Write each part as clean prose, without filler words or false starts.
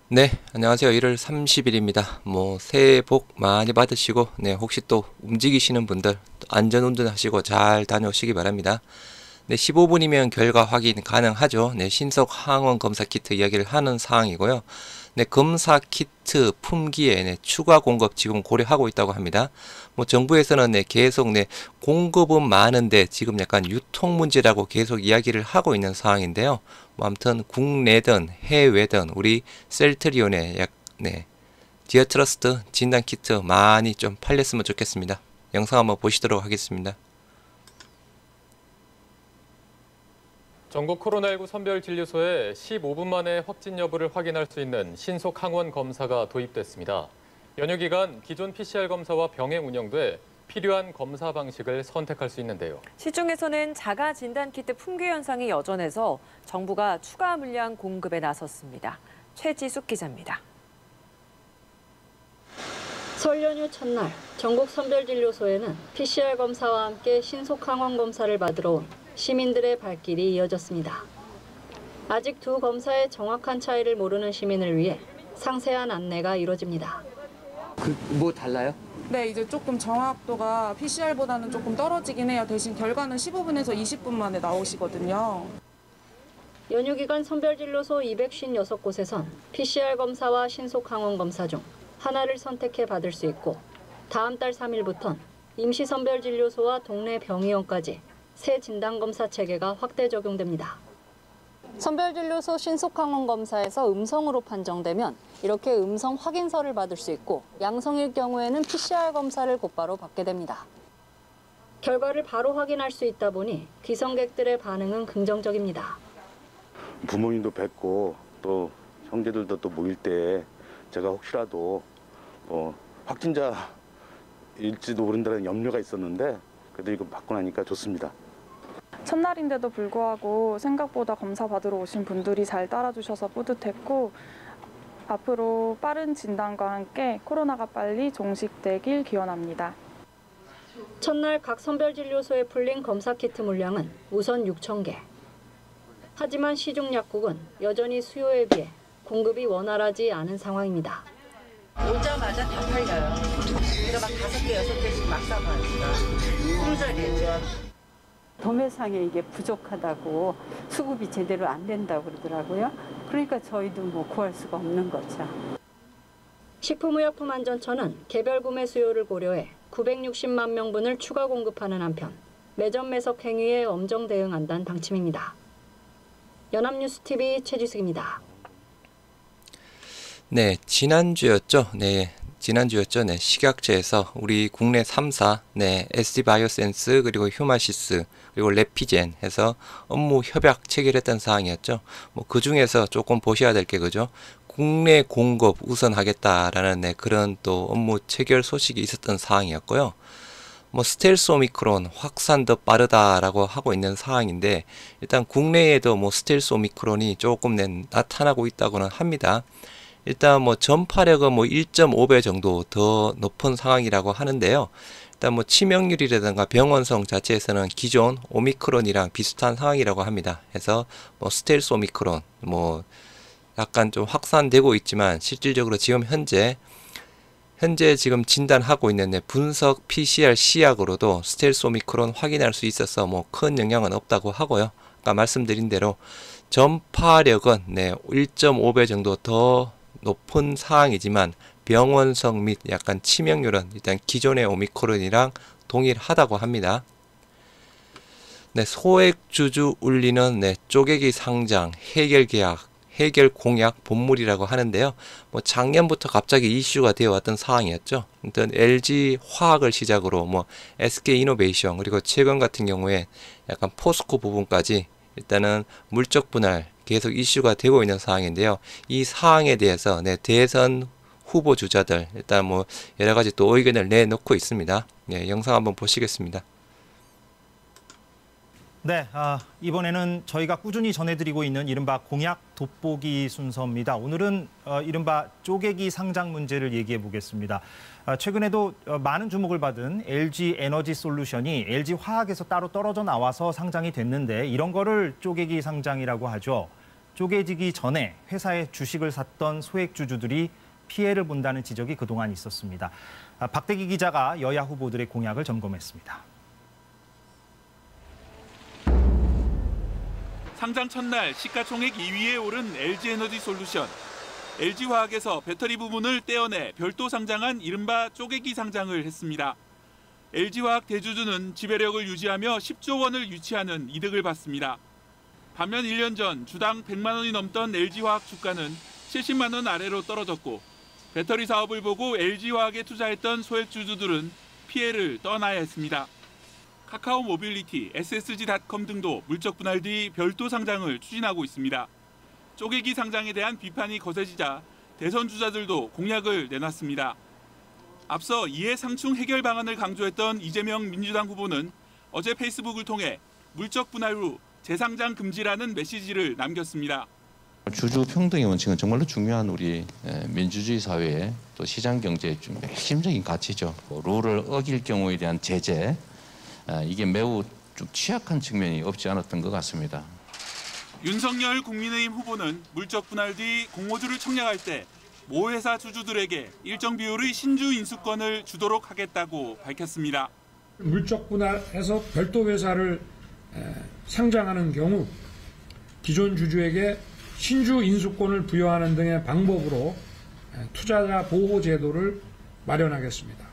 네, 안녕하세요. 1월 30일입니다. 새해 복 많이 받으시고, 혹시 또 움직이시는 분들, 안전 운전하시고 잘 다녀오시기 바랍니다. 네, 15분이면 결과 확인 가능하죠. 네, 신속 항원 검사 키트 이야기를 하는 사항이고요. 네, 검사 키트 품기에 추가 공급 지금 고려하고 있다고 합니다. 정부에서는 계속 공급은 많은데 지금 약간 유통 문제라고 계속 이야기를 하고 있는 상황인데요. 아무튼 국내든 해외든 우리 셀트리온의 디어트러스트 진단 키트 많이 좀 팔렸으면 좋겠습니다. 영상 한번 보시도록 하겠습니다. 전국 코로나19 선별진료소에 15분 만에 확진 여부를 확인할 수 있는 신속 항원 검사가 도입됐습니다. 연휴 기간 기존 PCR 검사와 병행 운영돼 필요한 검사 방식을 선택할 수 있는데요. 시중에서는 자가 진단 키트 품귀 현상이 여전해서 정부가 추가 물량 공급에 나섰습니다. 최지숙 기자입니다. 설 연휴 첫날 전국 선별진료소에는 PCR 검사와 함께 신속 항원 검사를 받으러 온 시민들의 발길이 이어졌습니다. 아직 두 검사의 정확한 차이를 모르는 시민을 위해 상세한 안내가 이뤄집니다. 뭐 달라요? 네, 이제 조금 정확도가 PCR보다는 조금 떨어지긴 해요. 대신 결과는 15분에서 20분 만에 나오시거든요. 연휴 기간 선별진료소 256곳에선 PCR 검사와 신속 항원 검사 중 하나를 선택해 받을 수 있고 다음 달 3일부턴 임시 선별진료소와 동네 병의원까지 새 진단검사 체계가 확대 적용됩니다. 선별진료소 신속항원 검사에서 음성으로 판정되면 이렇게 음성 확인서를 받을 수 있고 양성일 경우에는 PCR 검사를 곧바로 받게 됩니다. 결과를 바로 확인할 수 있다 보니 귀성객들의 반응은 긍정적입니다. 부모님도 뵙고 또 형제들도 또 모일 때 제가 혹시라도 확진자일지도 모른다는 염려가 있었는데 그래도 이거 받고 나니까 좋습니다. 첫날인데도 불구하고 생각보다 검사 받으러 오신 분들이 잘 따라주셔서 뿌듯했고 앞으로 빠른 진단과 함께 코로나가 빨리 종식되길 기원합니다. 첫날 각 선별진료소에 풀린 검사 키트 물량은 우선 6,000개. 하지만 시중 약국은 여전히 수요에 비해 공급이 원활하지 않은 상황입니다. 오자마자 다 팔려요. 그래서 막 5개, 6개씩 막 사봐요. 품절이에요. 도매상에 이게 부족하다고 수급이 제대로 안 된다고 그러더라고요. 그러니까 저희도 구할 수가 없는 거죠. 식품의약품안전처는 개별 구매 수요를 고려해 960만 명분을 추가 공급하는 한편 매점 매석 행위에 엄정 대응한다는 방침입니다. 연합뉴스TV 최지숙입니다. 네, 지난주였죠. 식약처에서 우리 국내 3사, SD바이오센스 그리고 휴마시스 그리고 레피젠 해서 업무 협약 체결했던 사항이었죠. 그 중에서 조금 보셔야 될 게 그죠? 국내 공급 우선하겠다라는 그런 또 업무 체결 소식이 있었던 사항이었고요. 스텔스 오미크론 확산도 빠르다라고 하고 있는 사항인데 일단 국내에도 스텔스 오미크론이 조금 나타나고 있다고는 합니다. 일단 전파력은 1.5배 정도 더 높은 상황이라고 하는데요. 일단 치명률이라든가 병원성 자체에서는 기존 오미크론이랑 비슷한 상황이라고 합니다. 그래서 스텔스 오미크론 약간 좀 확산되고 있지만 실질적으로 지금 현재 지금 진단하고 있는 분석 PCR 시약으로도 스텔스 오미크론 확인할 수 있어서 큰 영향은 없다고 하고요. 아까 말씀드린 대로 전파력은 1.5배 정도 더 높은 상황이지만 병원성 및 약간 치명률은 일단 기존의 오미크론이랑 동일하다고 합니다. 소액주주 울리는 쪼개기 상장 해결 계약 해결 공약 본물이라고 하는데요. 작년부터 갑자기 이슈가 되어 왔던 사항이었죠. 일단 LG 화학을 시작으로 SK 이노베이션 그리고 최근 같은 경우에 약간 포스코 부분까지 일단은 물적 분할 계속 이슈가 되고 있는 사항인데요. 이 사항에 대해서 대선 후보 주자들 일단 여러 가지 또 의견을 내놓고 있습니다. 영상 한번 보시겠습니다. 네, 이번에는 저희가 꾸준히 전해드리고 있는 이른바 공약 돋보기 순서입니다. 오늘은 이른바 쪼개기 상장 문제를 얘기해 보겠습니다. 최근에도 많은 주목을 받은 LG 에너지 솔루션이 LG 화학에서 따로 떨어져 나와서 상장이 됐는데 이런 거를 쪼개기 상장이라고 하죠. 쪼개지기 전에 회사의 주식을 샀던 소액주주들이 피해를 본다는 지적이 그동안 있었습니다. 박대기 기자가 여야 후보들의 공약을 점검했습니다. 상장 첫날 시가총액 2위에 오른 LG에너지솔루션. LG화학에서 배터리 부분을 떼어내 별도 상장한 이른바 쪼개기 상장을 했습니다. LG화학 대주주는 지배력을 유지하며 10조 원을 유치하는 이득을 받습니다. 반면 1년 전 주당 100만 원이 넘던 LG화학 주가는 70만 원 아래로 떨어졌고 배터리 사업을 보고 LG화학에 투자했던 소액주주들은 피해를 떠나야 했습니다. 카카오 모빌리티, SSG.com 등도 물적 분할 뒤 별도 상장을 추진하고 있습니다. 쪼개기 상장에 대한 비판이 거세지자 대선 주자들도 공약을 내놨습니다. 앞서 이해 상충 해결 방안을 강조했던 이재명 민주당 후보는 어제 페이스북을 통해 물적 분할 후 재상장 금지라는 메시지를 남겼습니다. 주주 평등의 원칙은 정말로 중요한 우리 민주주의 사회의 또 시장 경제의 좀 핵심적인 가치죠. 룰을 어길 경우에 대한 제재, 이게 매우 좀 취약한 측면이 없지 않았던 것 같습니다. 윤석열 국민의힘 후보는 물적 분할 뒤 공모주를 청약할 때 모 회사 주주들에게 일정 비율의 신주 인수권을 주도록 하겠다고 밝혔습니다. 물적 분할해서 별도 회사를 상장하는 경우 기존 주주에게 신주 인수권을 부여하는 등의 방법으로 투자자 보호 제도를 마련하겠습니다.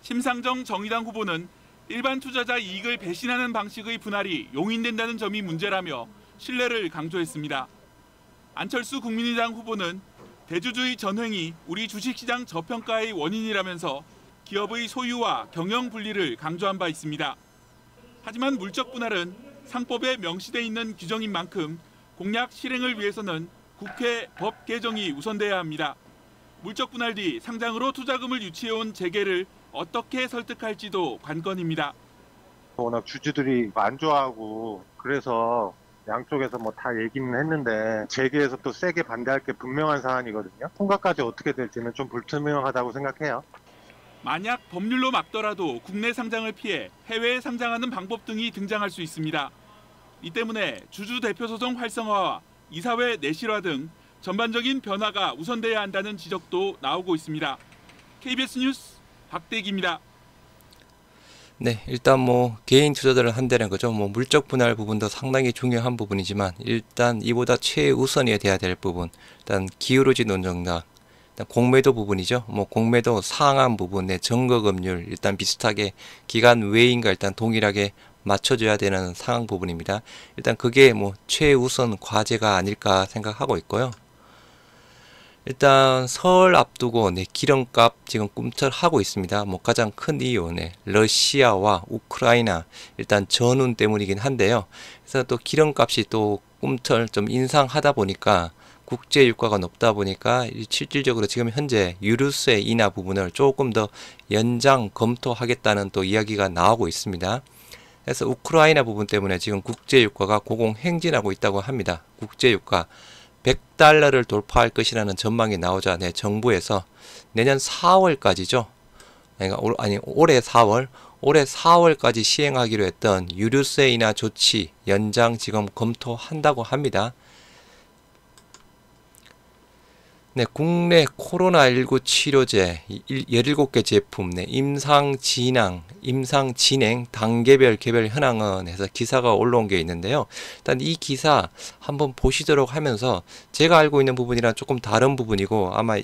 심상정 정의당 후보는 일반 투자자 이익을 배신하는 방식의 분할이 용인된다는 점이 문제라며 신뢰를 강조했습니다. 안철수 국민의당 후보는 대주주의 전횡이 우리 주식시장 저평가의 원인이라면서 기업의 소유와 경영 분리를 강조한 바 있습니다. 하지만 물적 분할은 상법에 명시돼 있는 규정인 만큼 공약 실행을 위해서는 국회 법 개정이 우선돼야 합니다. 물적 분할 뒤 상장으로 투자금을 유치해온 재계를 어떻게 설득할지도 관건입니다. 워낙 주주들이 안 좋아하고 그래서 양쪽에서 뭐 다 얘기는 했는데 재계에서 또 세게 반대할 게 분명한 사안이거든요. 통과까지 어떻게 될지는 좀 불투명하다고 생각해요. 만약 법률로 막더라도 국내 상장을 피해 해외에 상장하는 방법 등이 등장할 수 있습니다. 이 때문에 주주 대표 소송 활성화와 이사회 내실화 등 전반적인 변화가 우선돼야 한다는 지적도 나오고 있습니다. KBS 뉴스 박대기입니다. 네, 일단 뭐 개인 투자자를 한다는 거죠. 뭐 물적 분할 부분도 상당히 중요한 부분이지만 일단 이보다 최우선이 돼야 될 부분, 일단 기울어진 논정당, 일단 공매도 부분이죠. 뭐 공매도 상한 부분의 증거금률 일단 비슷하게 기간 외인과 일단 동일하게 맞춰줘야 되는 상황 부분입니다. 일단 그게 뭐 최우선 과제가 아닐까 생각하고 있고요. 일단 설 앞두고 기름값 지금 꿈틀하고 있습니다. 뭐 가장 큰 이유 러시아와 우크라이나 일단 전운 때문이긴 한데요. 그래서 또 기름값이 또 꿈틀 좀 인상하다 보니까 국제 유가가 높다 보니까 실질적으로 지금 현재 유류세 인하 부분을 조금 더 연장 검토하겠다는 또 이야기가 나오고 있습니다. 그래서 우크라이나 부분 때문에 지금 국제 유가가 고공행진하고 있다고 합니다. 국제 유가 100달러를 돌파할 것이라는 전망이 나오자 정부에서 내년 4월까지죠. 그러니까 올해 4월까지 시행하기로 했던 유류세 인하 조치 연장 지금 검토한다고 합니다. 네, 국내 코로나19 치료제 17개 제품 임상 진행 단계별 개별 현황은 해서 기사가 올라온 게 있는데요. 일단 이 기사 한번 보시도록 하면서 제가 알고 있는 부분이랑 조금 다른 부분이고 아마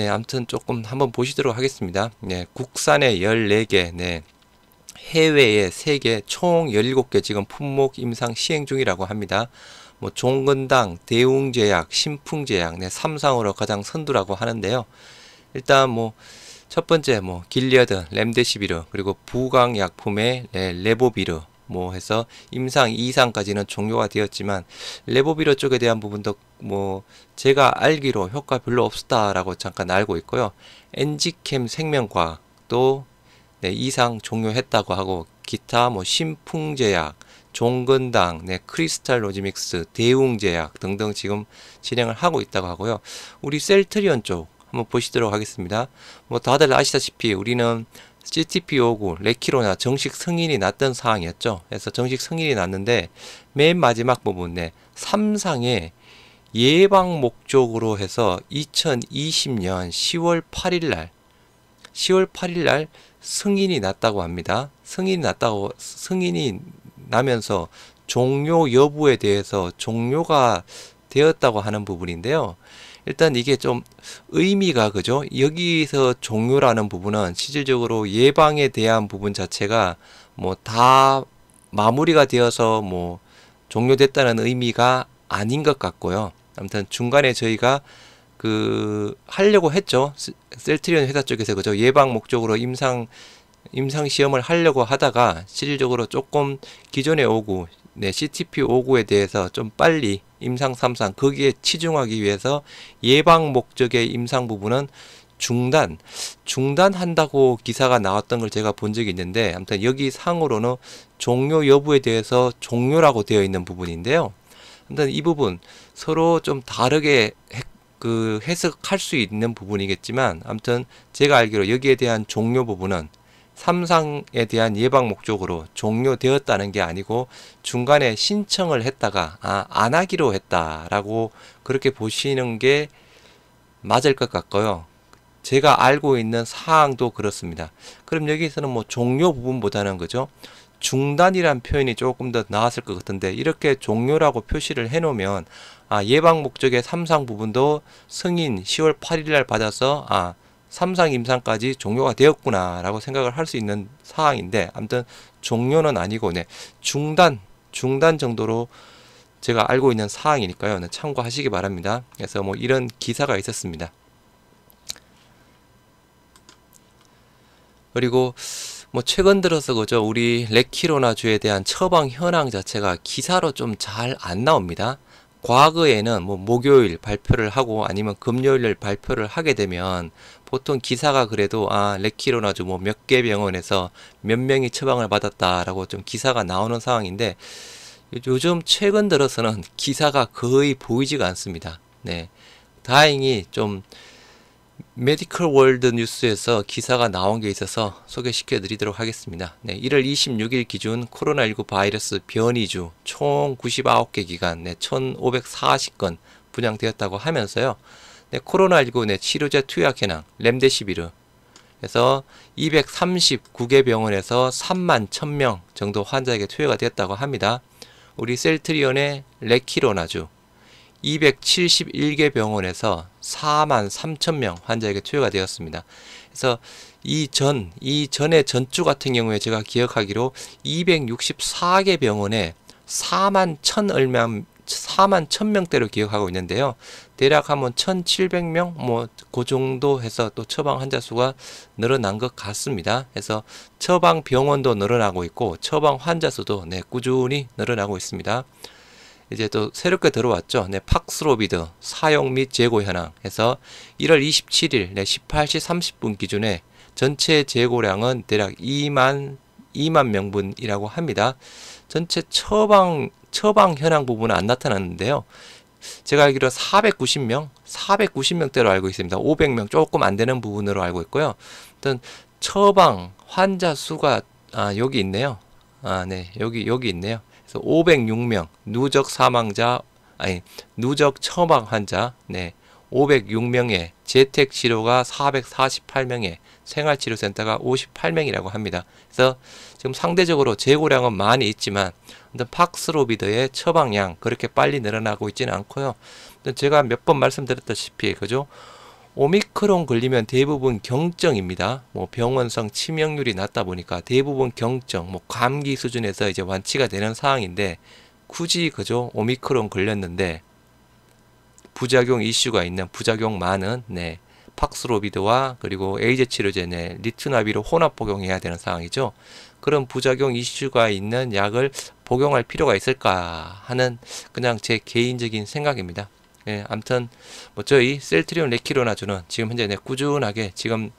아무튼 조금 한번 보시도록 하겠습니다. 국산에 14개, 해외에 3개, 총 17개 지금 품목 임상 시행 중이라고 합니다. 뭐 종근당, 대웅제약, 신풍제약 3상으로 가장 선두라고 하는데요. 일단 뭐 첫 번째 길리어드, 렘데시비르, 그리고 부강약품의 레보비르 뭐 해서 임상 2상까지는 종료가 되었지만 레보비르 쪽에 대한 부분도 뭐 제가 알기로 효과 별로 없었다라고 잠깐 알고 있고요. 엔지캠 생명과학도 2상 종료했다고 하고 기타 뭐 신풍제약, 종근당, 크리스탈 로지믹스, 대웅제약 등등 지금 진행을 하고 있다고 하고요. 우리 셀트리온 쪽 한번 보시도록 하겠습니다. 뭐 다들 아시다시피 우리는 CTP59, 레키로나 정식 승인이 났던 사항이었죠. 그래서 정식 승인이 났는데 맨 마지막 부분 삼상에 예방 목적으로 해서 2020년 10월 8일 날 승인이 났다고 합니다. 승인이 나면서 종료 여부에 대해서 종료가 되었다고 하는 부분인데요. 일단 이게 좀 의미가 그죠? 여기서 종료라는 부분은 실질적으로 예방에 대한 부분 자체가 뭐 다 마무리가 되어서 뭐 종료됐다는 의미가 아닌 것 같고요. 아무튼 중간에 저희가 하려고 했죠. 셀트리온 회사 쪽에서 그죠? 예방 목적으로 임상 시험을 하려고 하다가 실질적으로 조금 기존에 오고 CTP 59에 대해서 좀 빨리 임상 3상 거기에 치중하기 위해서 예방 목적의 임상 부분은 중단한다고 기사가 나왔던 걸 제가 본 적이 있는데, 아무튼 여기 상으로는 종료 여부에 대해서 종료라고 되어 있는 부분인데요. 아무튼 이 부분 서로 좀 다르게 해석할 수 있는 부분이겠지만, 아무튼 제가 알기로 여기에 대한 종료 부분은 삼상에 대한 예방 목적으로 종료되었다는 게 아니고 중간에 신청을 했다가 안 하기로 했다라고 그렇게 보시는 게 맞을 것 같고요. 제가 알고 있는 사항도 그렇습니다. 그럼 여기서는 뭐 종료 부분보다는 그죠? 중단이란 표현이 조금 더 나았을 것 같은데, 이렇게 종료라고 표시를 해 놓으면 예방 목적의 삼상 부분도 승인 10월 8일 날 받아서 삼상 임상까지 종료가 되었구나 라고 생각을 할 수 있는 사항인데, 아무튼 종료는 아니고 중단 정도로 제가 알고 있는 사항이니까요. 참고하시기 바랍니다. 그래서 뭐 이런 기사가 있었습니다. 그리고 뭐 최근 들어서 그죠, 우리 레키로나주에 대한 처방 현황 자체가 기사로 좀 잘 안 나옵니다. 과거에는 뭐 목요일 발표를 하고 아니면 금요일 발표를 하게 되면 보통 기사가 그래도 레키로나주 뭐 몇 개 병원에서 몇 명이 처방을 받았다라고 좀 기사가 나오는 상황인데, 요즘 최근 들어서는 기사가 거의 보이지가 않습니다. 네, 다행히 좀 메디컬 월드 뉴스에서 기사가 나온 게 있어서 소개시켜 드리도록 하겠습니다. 네, 1월 26일 기준 코로나19 바이러스 변이주 총 99개 기관 1540건 분양되었다고 하면서요. 네, 코로나19 치료제 투약 현황 렘데시비르 그래서 239개 병원에서 3만 1000명 정도 환자에게 투여가 되었다고 합니다. 우리 셀트리온의 레키로나주 271개 병원에서 4만 3천명 환자에게 투여가 되었습니다. 그래서 이전의 전주 같은 경우에 제가 기억하기로 264개 병원에 4만 1000명대로 기억하고 있는데요. 대략 하면 1700명 뭐 그 정도 해서 또 처방 환자 수가 늘어난 것 같습니다. 그래서 처방 병원도 늘어나고 있고 처방 환자 수도 꾸준히 늘어나고 있습니다. 이제 또 새롭게 들어왔죠. 팍스로비드 사용 및 재고 현황 해서 1월 27일 18시 30분 기준에 전체 재고량은 대략 2만 명분이라고 합니다. 전체 처방 현황 부분은 안 나타났는데요. 제가 알기로 490명대로 알고 있습니다. 500명 조금 안 되는 부분으로 알고 있고요. 일단 처방 환자 수가 여기 있네요. 네, 여기 있네요. 그래서 506명 누적 처방 환자 506명에 재택 치료가 448명에 생활치료센터가 58명이라고 합니다. 그래서 지금 상대적으로 재고량은 많이 있지만 팍스로비드의 처방량 그렇게 빨리 늘어나고 있지는 않고요. 제가 몇 번 말씀드렸다시피 그죠? 오미크론 걸리면 대부분 경증입니다. 뭐 병원성 치명률이 낮다 보니까 대부분 경증, 뭐 감기 수준에서 이제 완치가 되는 상황인데 굳이 그죠? 오미크론 걸렸는데 부작용 이슈가 있는 부작용 많은 팍스로비드와 그리고 에이제 치료제 리투나비로 혼합 복용해야 되는 상황이죠. 그런 부작용 이슈가 있는 약을 복용할 필요가 있을까 하는 그냥 제 개인적인 생각입니다. 예, 아무튼 뭐 저희 셀트리온 레키로나주는 지금 현재 꾸준하게 지금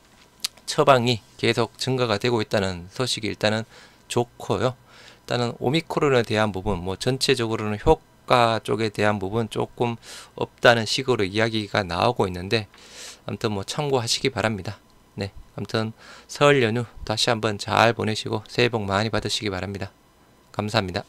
처방이 계속 증가가 되고 있다는 소식이 일단은 좋고요. 일단은 오미크론에 대한 부분 뭐 전체적으로는 효과 쪽에 대한 부분 조금 없다는 식으로 이야기가 나오고 있는데 아무튼 뭐 참고하시기 바랍니다. 네, 아무튼 설 연휴 다시 한번 잘 보내시고 새해 복 많이 받으시기 바랍니다. 감사합니다.